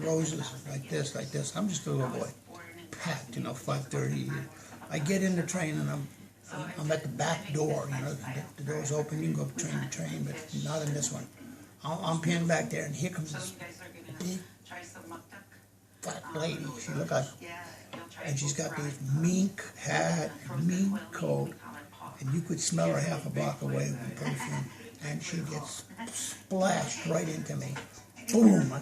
roses like this. I'm just a little boy, packed, 5:30. I get in the train and I'm at the back door, the door's open, you can go train to train, but not in this one. I'm pinned back there, and here comes this big, fat lady. She looked like, and she's got this mink hat, mink coat, and you could smell her half a block away with perfume, and she gets splashed right into me. Boom!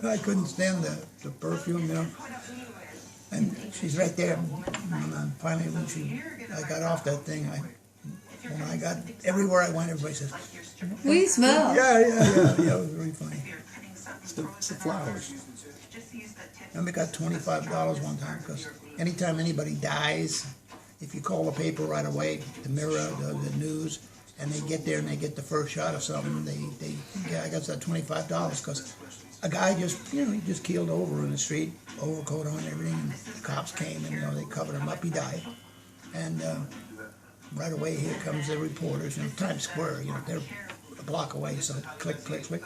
I couldn't stand the perfume, And she's right there. And finally, when I got off that thing, when I got everywhere I went, everybody says, "We smell." Yeah. It was really funny. It's the flowers. And we got $25 one time because anytime anybody dies, if you call the paper right away, the Mirror, the news, and they get there and they get the first shot of something, I got that $25 because a guy he just keeled over in the street, overcoat on and everything, and the cops came and, they covered him up, he died. And right away here comes the reporters, Times Square, they're a block away, so click, click, click.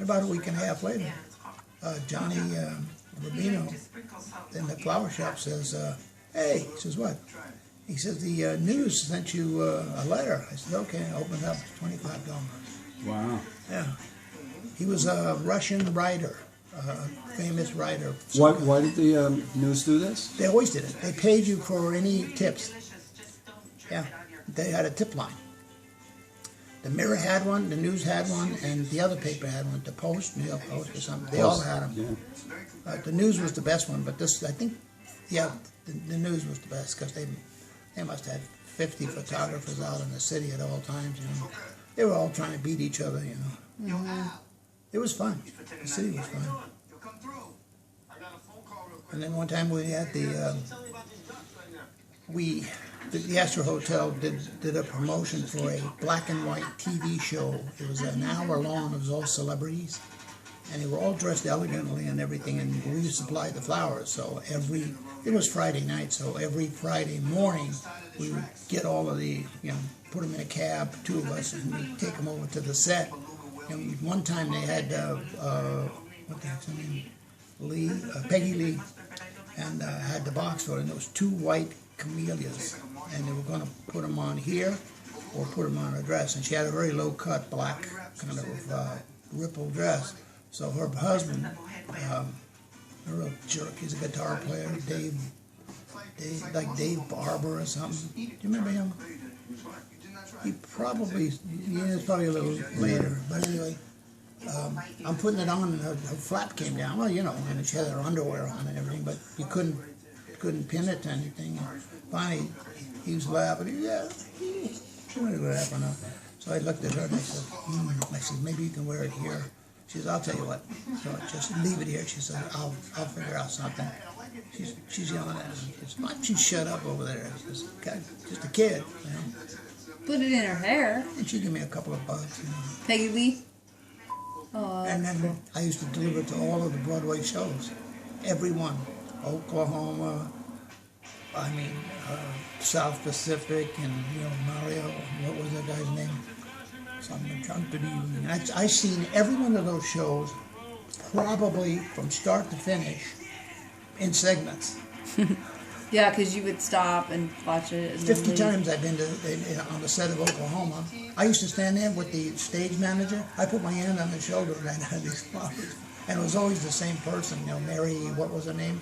About a week and a half later, Johnny Rubino in the flower shop says, "Hey," he says, "What?" He says, "The news sent you a letter." I said, "Okay," I opened it up, $25. Wow. Yeah. He was a Russian writer, a famous writer. Why did the news do this? They always did it. They paid you for any tips. Yeah, they had a tip line. The Mirror had one, the News had one, and the other paper had one, the Post, New York Post or something. They all had them. Yeah. The News was the best one, but this, I think, the News was the best because they must have 50 photographers out in the city at all times. They were all trying to beat each other. Mm-hmm. It was fun. The city was fun. And then one time we had the Astro Hotel did a promotion for a black and white TV show. It was an hour long. It was all celebrities, and they were all dressed elegantly and everything. And we supplied the flowers. So it was Friday night. So every Friday morning, we would get all of the, put them in a cab, two of us, and we'd take them over to the set. And one time they had what the heck's her name? Peggy Lee, and had the box for it. And there was two white camellias, and they were going to put them on here or put them on her dress. And she had a very low cut black kind of ripple dress. So her husband, a real jerk, he's a guitar player, Dave Barber or something. Do you remember him? It's probably a little later, but anyway, I'm putting it on, and her flap came down. Well, and she had her underwear on and everything, but you couldn't pin it to anything. And finally, he was laughing. She was laughing. So I looked at her and I said, "Maybe you can wear it here." She says, "I'll tell you what. So just leave it here." She said, "I'll figure out something." She's yelling at me. She says, "Why don't you shut up over there?" She says, "Just a kid, Put it in her hair. And she gave me a couple of bucks. Peggy Lee? Oh, and then I used to deliver to all of the Broadway shows. Every one. Oklahoma, South Pacific, and, Mario, what was that guy's name? I've seen every one of those shows probably from start to finish in segments. Yeah, because you would stop and watch it. And 50 times I've been on the set of Oklahoma. I used to stand there with the stage manager. I put my hand on his shoulder and I had these flowers. And it was always the same person, Mary, what was her name?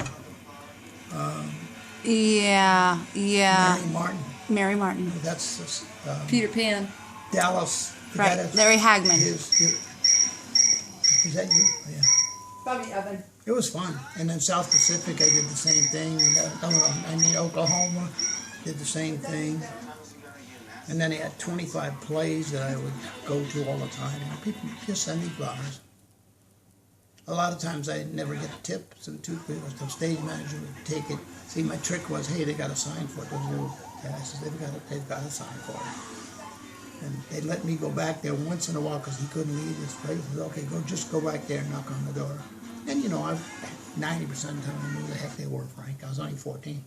Yeah. Mary Martin. Mary Martin. That's Peter Pan. Dallas. Right, Larry Hagman. Is that you? Yeah. Bobby Evan. It was fun. And then South Pacific, I did the same thing. Oklahoma did the same thing. And then they had 25 plays that I would go to all the time. People just send me flowers. A lot of times I never get the tip, so the stage manager would take it. See, my trick was, hey, they got a sign for it. Those little guys, they've got a sign for it. And they'd let me go back there once in a while because he couldn't leave his place. He said, "Okay, just go back there and knock on the door." And 90% of the time I knew who the heck they were, Frank. I was only 14.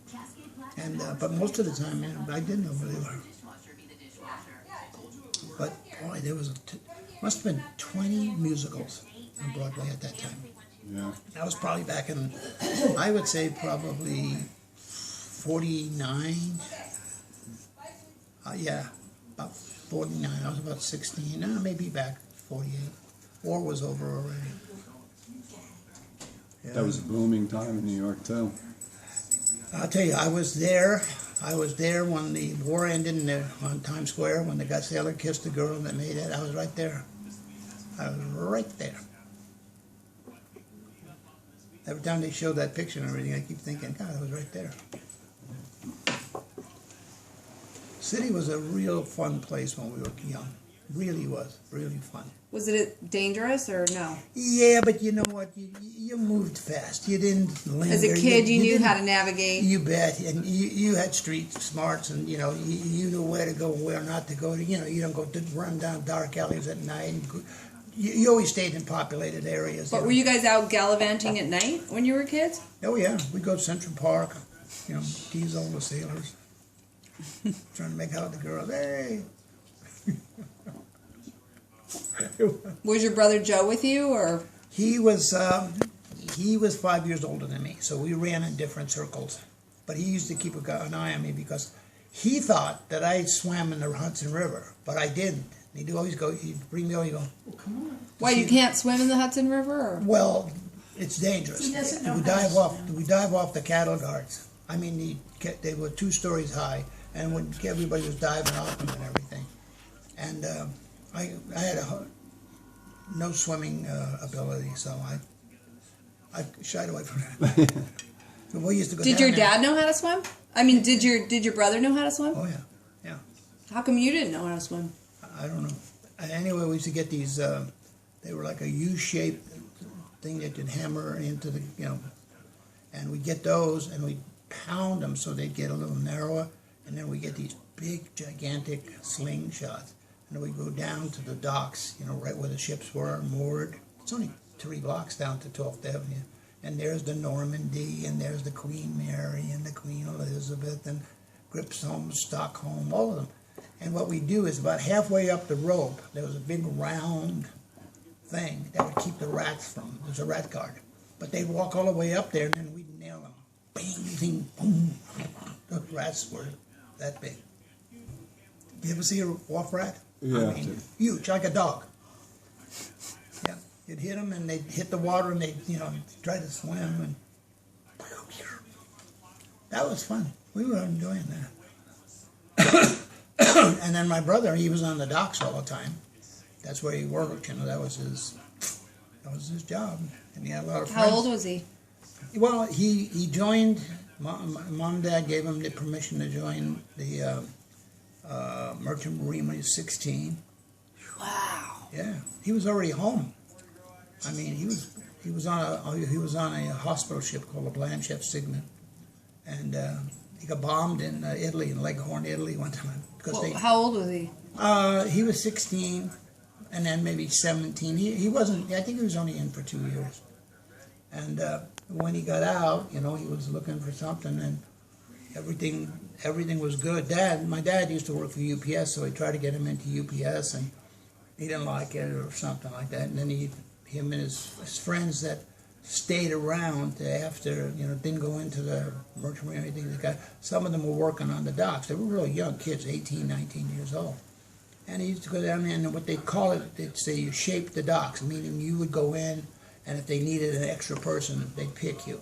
And but most of the time, man, I didn't know who they were. But boy, there was must have been 20 musicals on Broadway at that time. Yeah. That was probably back in, I would say probably 49. Yeah, about 49. I was about 16. Maybe back 48. War was over already. Yeah. That was a booming time in New York too. I'll tell you, I was there. I was there when the war ended on Times Square, when the guy sailor kissed the girl that made it. I was right there. I was right there. Every time they showed that picture and everything, I keep thinking, God, I was right there. City was a real fun place when we were young. Really was. Really fun. Was it dangerous or no? Yeah, but you know what? You moved fast. You didn't linger. As a kid, you knew didn't- how to navigate. You bet. And you had street smarts, and you knew where to go and where not to go. You don't go to run down dark alleys at night. And you always stayed in populated areas. But were you guys out gallivanting at night when you were kids? Oh yeah, we'd go to Central Park. Tease all the sailors. Trying to make out with the girls. Hey. Was your brother Joe with you, or? He was 5 years older than me, so we ran in different circles. But he used to keep an eye on me because he thought that I swam in the Hudson River, but I didn't. He'd bring me over, he'd go, oh, come on. Why, you can't swim in the Hudson River? Or? Well, it's dangerous. He doesn't know We how to dive off the cattle guards. I mean, they were 2 stories high, and when everybody was diving off them and everything. And I had no swimming ability, so I shied away from that. So we used to go Did down your there. dad know how to swim? I mean, did your brother know how to swim? Oh, yeah. How come you didn't know how to swim? I don't know. Anyway, we used to get these, they were like a U-shaped thing that you'd hammer into the, and we'd get those and we'd pound them so they'd get a little narrower, and then we get these big, gigantic slingshots. And then we go down to the docks, right where the ships were moored. It's only 3 blocks down to 12th Avenue. And there's the Normandy, and there's the Queen Mary, and the Queen Elizabeth, and Gripsholm, Stockholm, all of them. And what we do is about halfway up the rope, there was a big round thing that would keep the rats from. There's a rat guard. But they'd walk all the way up there, and then we'd nail them. Bing, bing, boom. The rats were that big. You ever see a wharf rat? Yeah. I mean, huge, like a dog. Yeah, you'd hit them, and they'd hit the water, and they'd, try to swim, and that was fun. We were enjoying that. And then my brother, he was on the docks all the time. That's where he worked. That was his job, and he had a lot of friends. How old was he? Well, he joined. Mom and Dad gave him the permission to join the Merchant Marine when he was 16. Wow. Yeah, he was already home. I mean, he was on a hospital ship called the Blanchett Signet, and he got bombed in Italy, in Leghorn, Italy, one time. Well, how old was he? He was 16, and then maybe 17. He wasn't. I think he was only in for 2 years. And when he got out, he was looking for something, and everything was good. My dad used to work for UPS, so he tried to get him into UPS, and he didn't like it or something like that. And then him and his friends that stayed around after, didn't go into the merchant marine or anything. Some of them were working on the docks. They were really young kids, 18, 19 years old. And he used to go down there, and what they call it, they'd say you shape the docks, meaning you would go in, and if they needed an extra person, they'd pick you.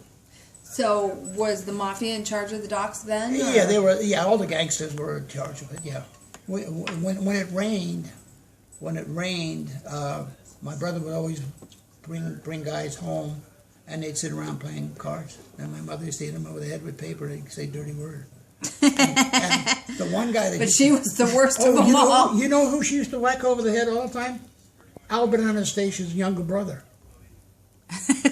So was the mafia in charge of the docks then? Or? Yeah, they were. Yeah, all the gangsters were in charge of it. Yeah, when it rained, my brother would always bring guys home, and they'd sit around playing cards. And my mother used to hit them over the head with paper. They'd say dirty word. and the one guy that. But she was the worst of them all. You know who she used to whack over the head all the time? Albert Anastasia's younger brother.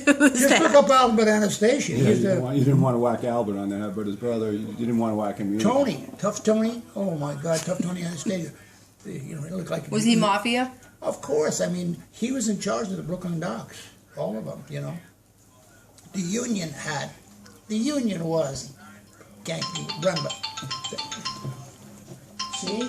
Just look up Albert Anastasia. Yeah, you didn't want to whack Albert on the head, but his brother, you didn't want to whack him either. Tony, Tough Tony. Oh my God, Tough Tony Anastasia. He looked like. Was he mafia? Of course. I mean, he was in charge of the Brooklyn docks, all of them. The union was gang run by. See.